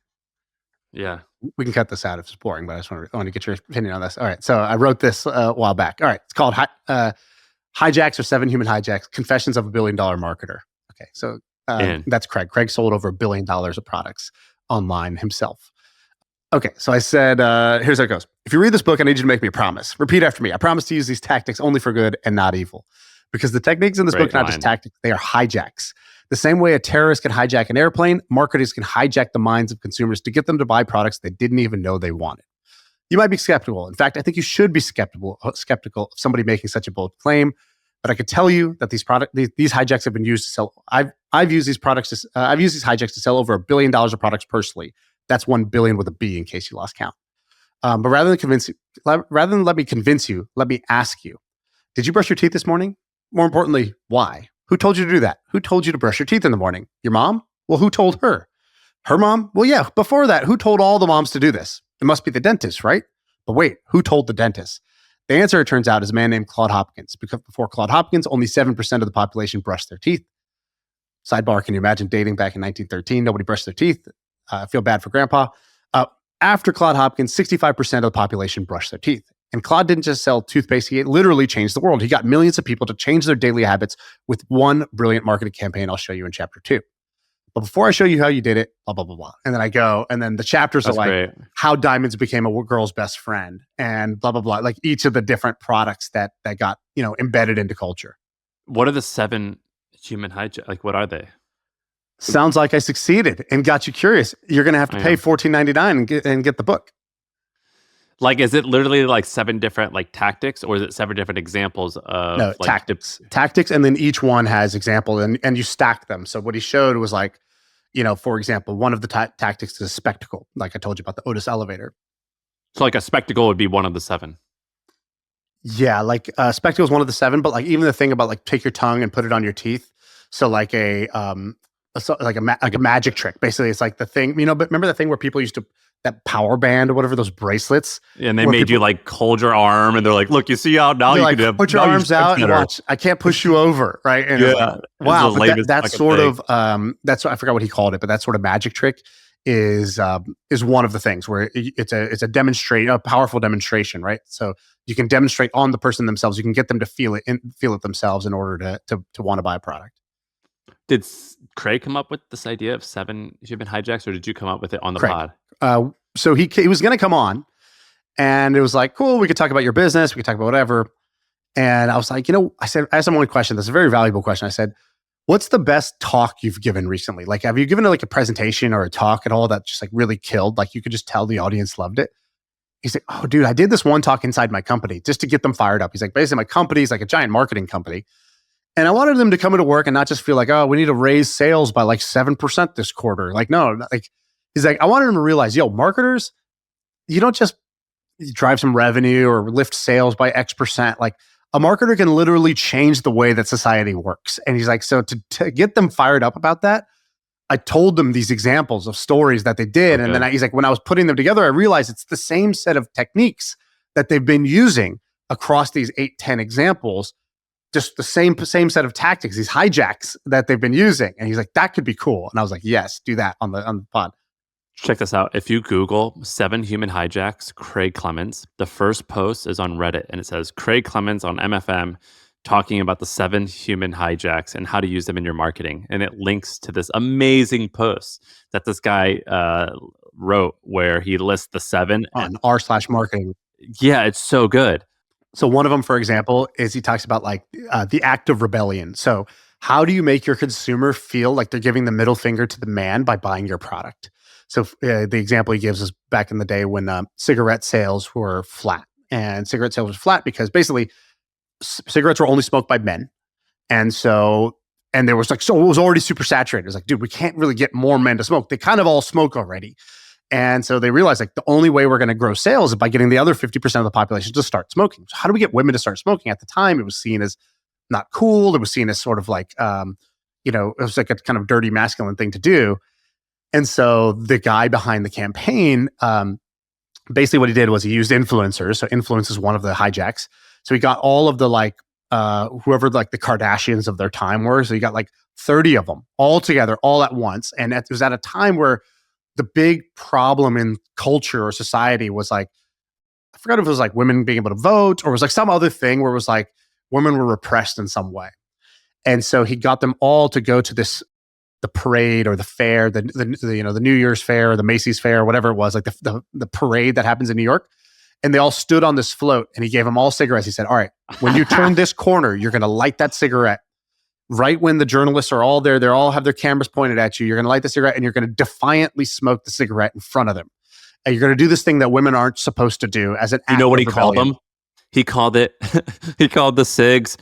Yeah. We can cut this out if it's boring, but I want to get your opinion on this. All right. So I wrote this a while back. All right. It's called Hijacks or 7 Human Hijacks, Confessions of a $1 Billion Marketer. Okay. So that's Craig. Craig sold over $1 billion of products online himself. Okay. So I said, here's how it goes. If you read this book, I need you to make me a promise. Repeat after me. I promise to use these tactics only for good and not evil. Because the techniques in this book are not just tactics, they are hijacks. The same way a terrorist can hijack an airplane, marketers can hijack the minds of consumers to get them to buy products they didn't even know they wanted. You might be skeptical. In fact, I think you should be skeptical of somebody making such a bold claim. But I could tell you that these hijacks have been used to sell. I've used these hijacks to sell over $1 billion of products personally. That's 1 billion with a B in case you lost count. But rather than let me convince you, let me ask you: did you brush your teeth this morning? More importantly, why? Who told you to do that? Who told you to brush your teeth in the morning? Your mom? Well, who told her? Her mom? Well, yeah, before that, who told all the moms to do this? It must be the dentist, right? But wait, who told the dentist? The answer, it turns out, is a man named Claude Hopkins. Because before Claude Hopkins, only 7% of the population brushed their teeth. Sidebar, can you imagine dating back in 1913? Nobody brushed their teeth. I feel bad for grandpa. After Claude Hopkins, 65% of the population brushed their teeth. And Claude didn't just sell toothpaste. He literally changed the world. He got millions of people to change their daily habits with one brilliant marketing campaign I'll show you in chapter 2. But before I show you how you did it, blah, blah, blah, blah. And then I go, and then the chapters are like great. How diamonds became a girl's best friend and blah, blah, blah. Like each of the different products that got, embedded into culture. What are the 7 human hijacks? Like, what are they? Sounds like I succeeded and got you curious. You're going to have to pay $14.99 and get the book. Like, is it literally like 7 different like tactics, or is it 7 different examples of tactics? And then each one has example and you stack them. So what he showed was like, for example, one of the tactics is a spectacle. Like I told you about the Otis elevator. So like a spectacle would be one of the 7. Yeah. Like spectacle is one of the 7, but like even the thing about like take your tongue and put it on your teeth. So like a magic trick. Basically it's like the thing, but remember the thing where people used to, that power band or whatever, those bracelets. And they made you like hold your arm and they're like, look, you see how now you like, can have, put your arms out and watch. I can't push you over. Right. And yeah. Wow. That's sort of, I forgot what he called it, but that sort of magic trick is one of the things where it's a powerful demonstration, right? So you can demonstrate on the person themselves. You can get them to feel it themselves in order to want to buy a product. Did Craig come up with this idea of 7 human hijacks, or did you come up with it on the pod? So he was going to come on, and it was like, cool, we could talk about your business, we could talk about whatever. I was like, I asked him one question. That's a very valuable question. I said, what's the best talk you've given recently? Like, have you given like a presentation or a talk at all that just like really killed? Like you could just tell the audience loved it. He's like, oh dude, I did this one talk inside my company just to get them fired up. He's like, basically my company is like a giant marketing company. And I wanted them to come into work and not just feel like, oh, we need to raise sales by like 7% this quarter. Like, no, like, he's like, I wanted them to realize, marketers, you don't just drive some revenue or lift sales by X%. Like a marketer can literally change the way that society works. And he's like, so to get them fired up about that, I told them these examples of stories that they did. Okay. And then he's like, when I was putting them together, I realized it's the same set of techniques that they've been using across these 8-10 examples. just the same set of tactics, these hijacks that they've been using. And he's like, that could be cool. And I was like, yes, do that on the pod. Check this out. If you Google 7 human hijacks, Craig Clemens, the first post is on Reddit and it says Craig Clemens on MFM talking about the 7 human hijacks and how to use them in your marketing. And it links to this amazing post that this guy wrote where he lists the 7 on r/marketing. Yeah, it's so good. So one of them, for example, is he talks about like the act of rebellion. So how do you make your consumer feel like they're giving the middle finger to the man by buying your product? So the example he gives is back in the day when cigarette sales were flat. And cigarette sales was flat because basically cigarettes were only smoked by men. And there was like, so it was already super saturated. It was like, dude, we can't really get more men to smoke. They kind of all smoke already. And so they realized like the only way we're going to grow sales is by getting the other 50% of the population to start smoking. So how do we get women to start smoking? At the time, it was seen as not cool. It was seen as sort of like, it was like a kind of dirty masculine thing to do. And so the guy behind the campaign, basically what he did was he used influencers. So influence is one of the hijacks. So he got all of the like, whoever like the Kardashians of their time were. So he got like 30 of them all together, all at once. And it was at a time where the big problem in culture or society was like, I forgot if it was like women being able to vote or it was like some other thing where it was like women were repressed in some way. And so he got them all to go to the parade or the fair, the New Year's fair or the Macy's fair or whatever it was, like the parade that happens in New York. And they all stood on this float and he gave them all cigarettes. He said, all right, when you turn this corner, you're going to light that cigarette. Right when the journalists are all there, they all have their cameras pointed at you. You're going to light the cigarette and you're going to defiantly smoke the cigarette in front of them. And you're going to do this thing that women aren't supposed to do as an act. You know what he rebellion. called them? He called the cigs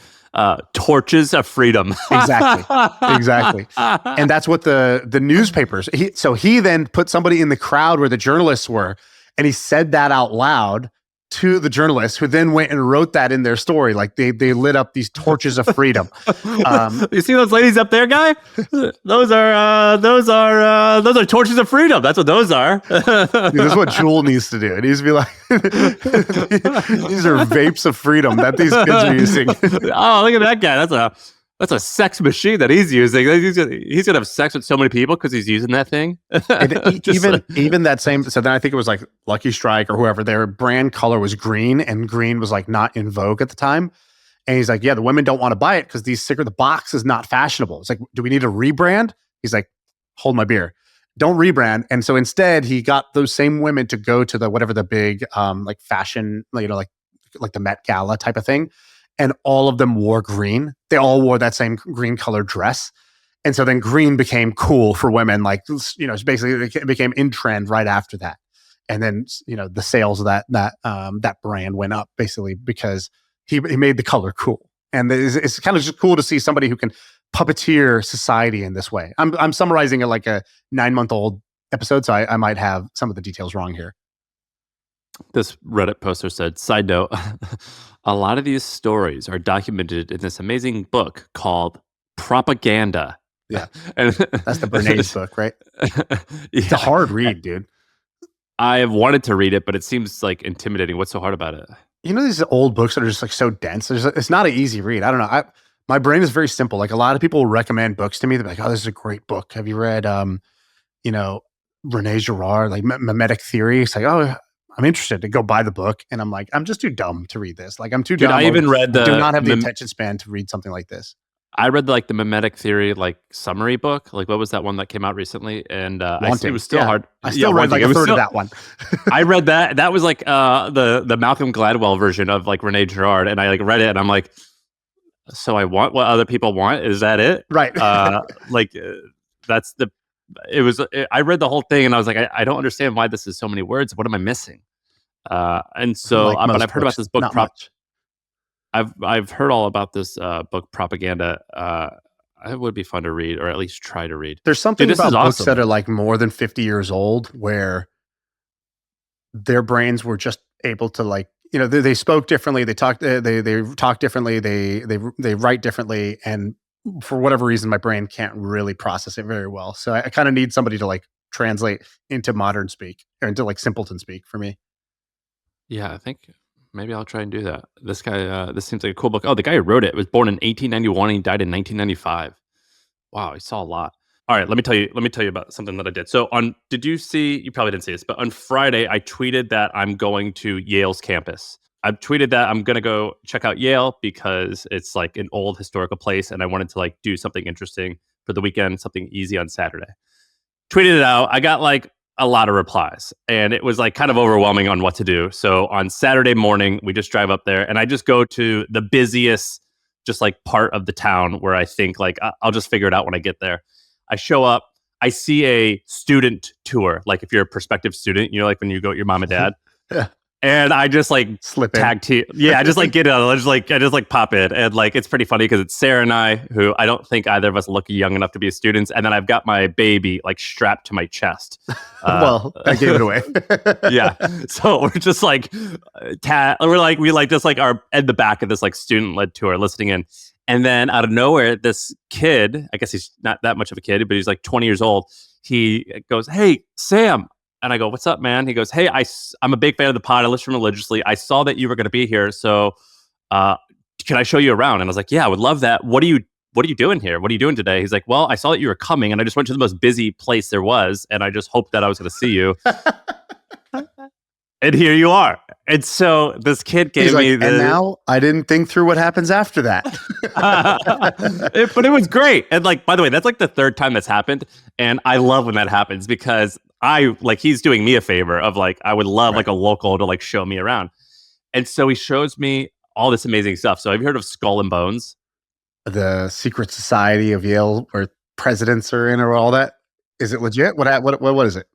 torches of freedom. Exactly. And that's what the newspapers. He then put somebody in the crowd where the journalists were, and he said that out loud to the journalists, who then went and wrote that in their story. Like they lit up these torches of freedom. You see those ladies up there, guy? Those are torches of freedom. That's what those are. Dude, this is what Jewel needs to do. It needs to be like, these are vapes of freedom that these kids are using. Oh, look at that guy. That's a sex machine that he's using. He's gonna have sex with so many people because he's using that thing. Even that same. So then I think it was like Lucky Strike or whoever. Their brand color was green, and green was like not in vogue at the time. And he's like, yeah, the women don't want to buy it because the box is not fashionable. It's like, do we need a rebrand? He's like, hold my beer. Don't rebrand. And so instead, he got those same women to go to the big like fashion, like the Met Gala type of thing. And all of them wore green. They all wore that same green colored dress. And so then green became cool for women. Like, basically it became in trend right after that. And then, the sales of that brand went up basically because he made the color cool. And it's kind of just cool to see somebody who can puppeteer society in this way. I'm summarizing it like a 9-month-old episode, so I might have some of the details wrong here. This Reddit poster said, side note, a lot of these stories are documented in this amazing book called Propaganda. Yeah. And that's the Bernays book, right? It's a hard read, dude. I have wanted to read it, but it seems like intimidating. What's so hard about it? These old books that are just like so dense. It's not an easy read. I don't know. My brain is very simple. Like a lot of people recommend books to me. They're like, oh, this is a great book. Have you read, Rene Girard, like Mimetic Theory? It's like, oh, I'm interested to go buy the book. And I'm like, I'm just too dumb to read this. Like I'm too dumb. I even read do not have the attention span to read something like this. I read the Mimetic Theory summary book. Like what was that one that came out recently? And it was still hard. I still read like a third of that one. I read that. That was like the Malcolm Gladwell version of like Rene Girard. And I read it and I'm like, so I want what other people want. Is that it? Right. I read the whole thing and I was like, I don't understand why this is so many words. What am I missing? But I've heard about this book. I've heard all about this book Propaganda. It would be fun to read, or at least try to read. There's something about books that are like more than 50 years old, where their brains were just able to they spoke differently, they talk differently, they write differently, and for whatever reason, my brain can't really process it very well. So I kind of need somebody to translate into modern speak or into simpleton speak for me. Yeah, I think Maybe I'll try and do that. This guy, this seems like a cool book. Oh, the guy who wrote it was born in 1891 and he died in 1995. Wow, he saw a lot. All right, let me tell you. Let me tell you about something that I did. So, did you see? You probably didn't see this, but on Friday, I tweeted that I'm going to Yale's campus. I tweeted that I'm gonna go check out Yale because it's like an old historical place, and I wanted to like do something interesting for the weekend, something easy on Saturday. Tweeted it out. I got like a lot of replies and it was like kind of overwhelming on what to do. So on Saturday morning, we just drive up there and I just go to the busiest, just like part of the town where I think like I'll just figure it out when I get there. I show up, I see a student tour. Like if you're a prospective student, you know, like when you go with your mom and dad. Yeah. And I just like Slip in. tag team. Yeah, I just like get it. I just like pop it. And like it's pretty funny because it's Sarah and I, who I don't think either of us look young enough to be students. And then I've got my baby like strapped to my chest. Well, I gave it away. Yeah. So we're just like we like just like are at the back of this like student led tour listening in. And then out of nowhere, this kid, I guess he's not that much of a kid, but he's like 20 years old. He goes, "Hey, Sam." And I go, "What's up, man?" He goes, "Hey, I'm a big fan of the pod. I listen religiously. I saw that you were going to be here. So can I show you around?" And I was like, "Yeah, I would love that. What are you doing here? What are you doing today?" He's like, "Well, I saw that you were coming and I just went to the most busy place there was. And I just hoped that I was going to see you." And here you are. And so this kid gave me and now I didn't think through what happens after that. But it was great. And like, by the way, that's like the third time that's happened. And I love when that happens because he's doing me a favor of like, I would love like a local to like show me around. And so he shows me all this amazing stuff. So have you heard of Skull and Bones? The secret society of Yale where presidents are in or all that. Is it legit? What is it?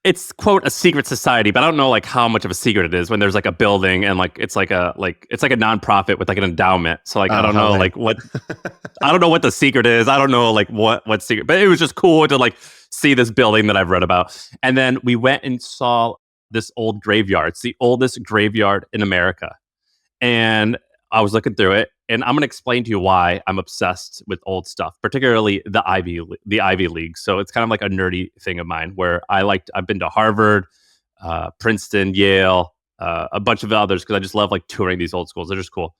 It's quote a secret society, but I don't know like how much of a secret it is when there's like a building and like it's like a nonprofit with like an endowment. So like I don't know like what I don't know what the secret is. I don't know like what secret, but it was just cool to like see this building that I've read about. And then we went and saw this old graveyard. It's the oldest graveyard in America. And I was looking through it, and I'm going to explain to you why I'm obsessed with old stuff, particularly the Ivy League. So it's kind of like a nerdy thing of mine where I've been to Harvard, Princeton, Yale, a bunch of others because I just love like touring these old schools. They're just cool.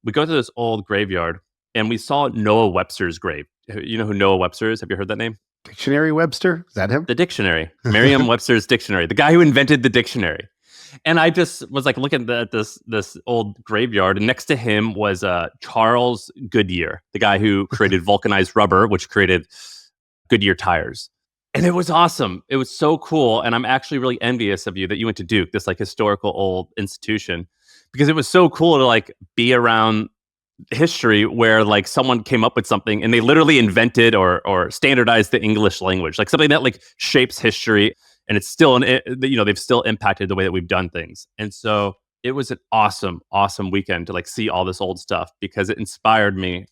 We go to this old graveyard, and we saw Noah Webster's grave. You know who Noah Webster is? Have you heard that name? Dictionary Webster? Is that him? The dictionary, Merriam-Webster's dictionary, the guy who invented the dictionary. And I just was like looking at this old graveyard, and next to him was Charles Goodyear, the guy who created vulcanized rubber, which created Goodyear tires. And it was awesome. It was so cool. And I'm actually really envious of you that you went to Duke, this like historical old institution, because it was so cool to like be around history where like someone came up with something and they literally invented or standardized the English language, like something that like shapes history. And it's still, they've still impacted the way that we've done things. And so it was an awesome, awesome weekend to like see all this old stuff because it inspired me.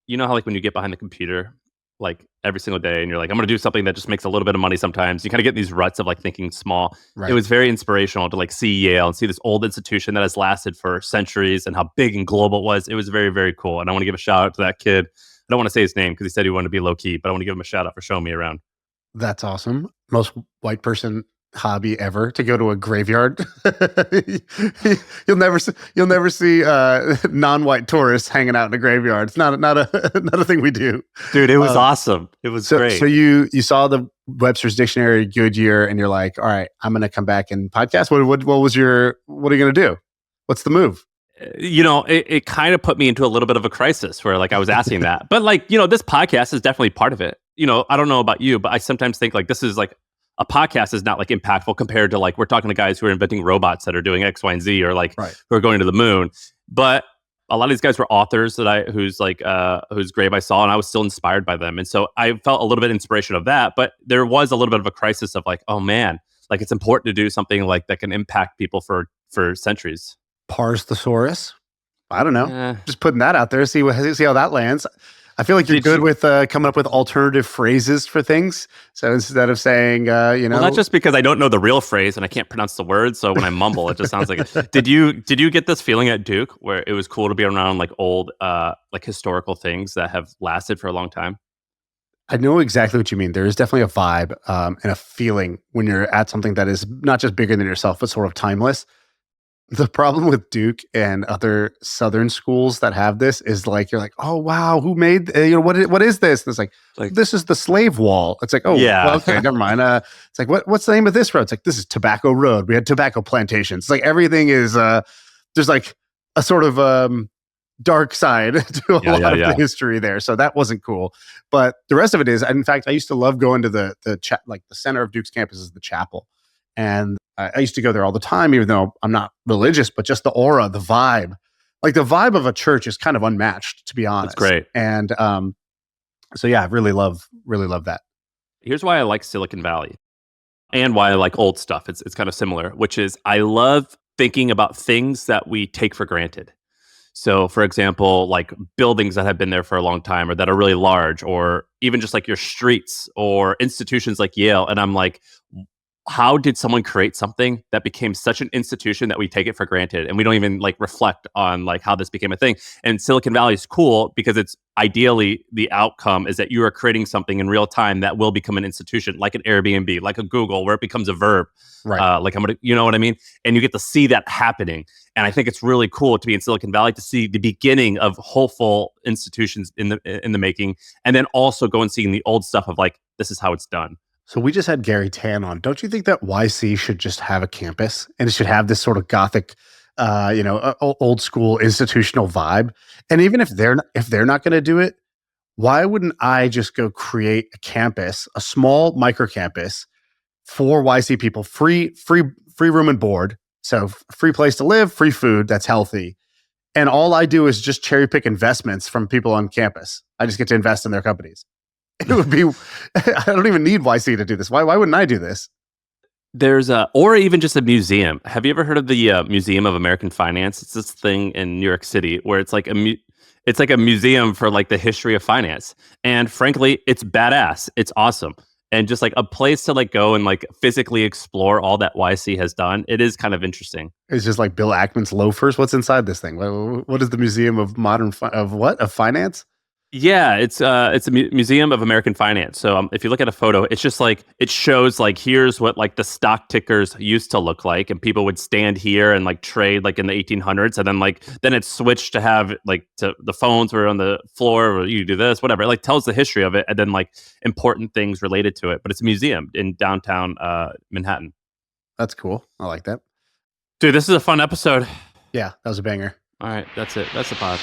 You know how like when you get behind the computer, like every single day and you're like, I'm going to do something that just makes a little bit of money sometimes. You kind of get these ruts of like thinking small. Right. It was very inspirational to like see Yale and see this old institution that has lasted for centuries and how big and global it was. It was very, very cool. And I want to give a shout out to that kid. I don't want to say his name because he said he wanted to be low key, but I want to give him a shout out for showing me around. That's awesome. Most white person hobby ever to go to a graveyard. You'll never see non-white tourists hanging out in a graveyard. It's not a thing we do. Dude, it was awesome. It was great. So you saw the Webster's Dictionary Goodyear and you're like, all right, I'm going to come back and podcast. What are you going to do? What's the move? You know, it kind of put me into a little bit of a crisis where like I was asking that, but like, you know, this podcast is definitely part of it. You know, I don't know about you, but I sometimes think like this is like a podcast is not like impactful compared to like we're talking to guys who are inventing robots that are doing X, Y, and Z or like who are going to the moon. But a lot of these guys were authors whose grave I saw, and I was still inspired by them. And so I felt a little bit of inspiration of that. But there was a little bit of a crisis of like, oh man, like it's important to do something like that can impact people for centuries. Parse thesaurus. I don't know. Just putting that out there. See how that lands. I feel like you're good with coming up with alternative phrases for things. So instead of saying, well, not just because I don't know the real phrase and I can't pronounce the word, so when I mumble, it just sounds like it. Did you get this feeling at Duke where it was cool to be around like old, like historical things that have lasted for a long time? I know exactly what you mean. There is definitely a vibe and a feeling when you're at something that is not just bigger than yourself, but sort of timeless. The problem with Duke and other Southern schools that have this is like you're like, oh wow, who made what is this? And it's like Like, this is the slave wall. It's like, oh well, yeah. okay, never mind. It's like what's the name of this road? It's like this is Tobacco Road. We had tobacco plantations. It's like everything is there's like a sort of dark side to a lot of the history there. So that wasn't cool. But the rest of it is, in fact, I used to love going to the like the center of Duke's campus is the chapel. And I used to go there all the time, even though I'm not religious, but just the aura, the vibe, like the vibe of a church is kind of unmatched, to be honest. That's great. And so yeah, I really love that. Here's why I like Silicon Valley and why I like old stuff. It's kind of similar, which is I love thinking about things that we take for granted. So, for example, like buildings that have been there for a long time or that are really large, or even just like your streets or institutions like Yale. And I'm like, how did someone create something that became such an institution that we take it for granted and we don't even like reflect on like how this became a thing? And Silicon Valley is cool because it's ideally the outcome is that you are creating something in real time that will become an institution, like an Airbnb, like a Google, where it becomes a verb. Right. Like you know what I mean? And you get to see that happening. And I think it's really cool to be in Silicon Valley to see the beginning of hopeful institutions in the making, and then also go and seeing the old stuff of like, this is how it's done. So we just had Gary Tan on. Don't you think that YC should just have a campus and it should have this sort of gothic, old school institutional vibe? And even if they're not going to do it, why wouldn't I just go create a campus, a small micro campus for YC people, free room and board, so free place to live, free food that's healthy, and all I do is just cherry pick investments from people on campus. I just get to invest in their companies. It would be, I don't even need YC to do this. Why wouldn't I do this? There's or even just a museum. Have you ever heard of the Museum of American Finance? It's this thing in New York City where it's like it's like a museum for like the history of finance. And frankly, it's badass. It's awesome. And just like a place to like go and like physically explore all that YC has done. It is kind of interesting. It's just like Bill Ackman's loafers. What's inside this thing? What is the Museum of of Finance? Yeah, it's a Museum of American Finance. So if you look at a photo, it's just like it shows like here's what like the stock tickers used to look like, and people would stand here and like trade like in the 1800s, and then it switched to have like to the phones were on the floor, or you do this, whatever. It like tells the history of it, and then like important things related to it. But it's a museum in downtown Manhattan. That's cool. I like that, Dude. This is a fun episode. Yeah, that was a banger. All right, that's it. That's the pod.